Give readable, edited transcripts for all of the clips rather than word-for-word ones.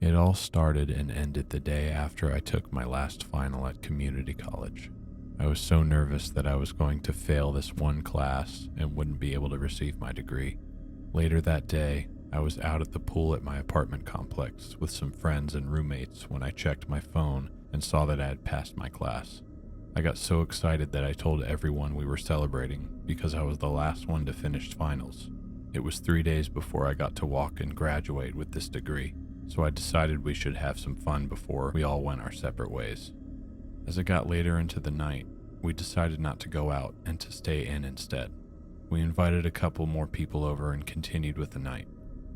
It all started and ended the day after I took my last final at community college. I was so nervous that I was going to fail this one class and wouldn't be able to receive my degree. Later that day, I was out at the pool at my apartment complex with some friends and roommates when I checked my phone and saw that I had passed my class. I got so excited that I told everyone we were celebrating because I was the last one to finish finals. It was 3 days before I got to walk and graduate with this degree, so I decided we should have some fun before we all went our separate ways. As it got later into the night, we decided not to go out and to stay in instead. We invited a couple more people over and continued with the night.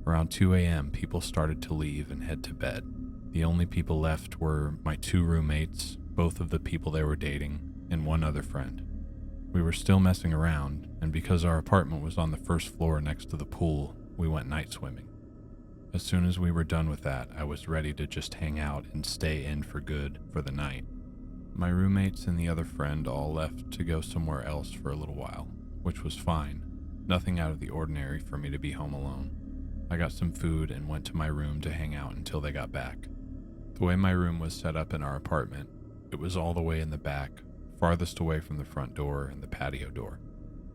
Around 2 a.m., people started to leave and head to bed. The only people left were my 2 roommates, both of the people they were dating, and one other friend. We were still messing around, and because our apartment was on the first floor next to the pool, we went night swimming. As soon as we were done with that, I was ready to just hang out and stay in for good for the night. My roommates and the other friend all left to go somewhere else for a little while, which was fine. Nothing out of the ordinary for me to be home alone. I got some food and went to my room to hang out until they got back. The way my room was set up in our apartment, it was all the way in the back, farthest away from the front door and the patio door.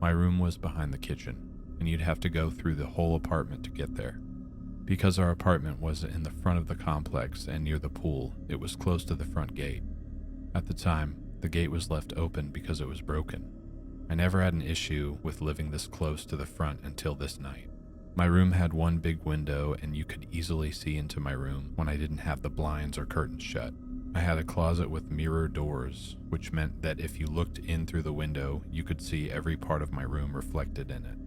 My room was behind the kitchen, and you'd have to go through the whole apartment to get there. Because our apartment was in the front of the complex and near the pool, it was close to the front gate. At the time, the gate was left open because it was broken. I never had an issue with living this close to the front until this night. My room had one big window and you could easily see into my room when I didn't have the blinds or curtains shut. I had a closet with mirror doors, which meant that if you looked in through the window, you could see every part of my room reflected in it.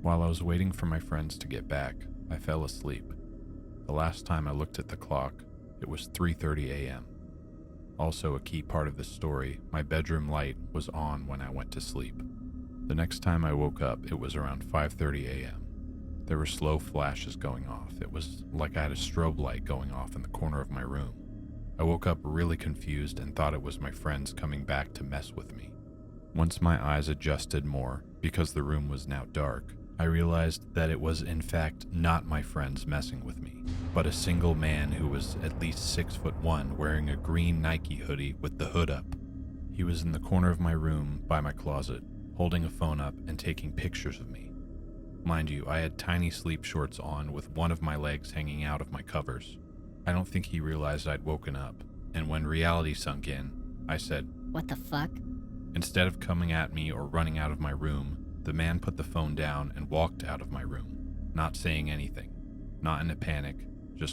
While I was waiting for my friends to get back, I fell asleep. The last time I looked at the clock, it was 3:30 a.m. Also, a key part of the story, my bedroom light was on when I went to sleep. The next time I woke up, it was around 5:30 a.m. There were slow flashes going off. It was like I had a strobe light going off in the corner of my room. I woke up really confused and thought it was my friends coming back to mess with me. Once my eyes adjusted more, because the room was now dark, I realized that it was in fact not my friends messing with me, but a single man who was at least 6'1", wearing a green Nike hoodie with the hood up. He was in the corner of my room by my closet, holding a phone up and taking pictures of me. Mind you, I had tiny sleep shorts on with one of my legs hanging out of my covers. I don't think he realized I'd woken up, and when reality sunk in, I said, "What the fuck?" Instead of coming at me or running out of my room, the man put the phone down and walked out of my room, not saying anything, not in a panic,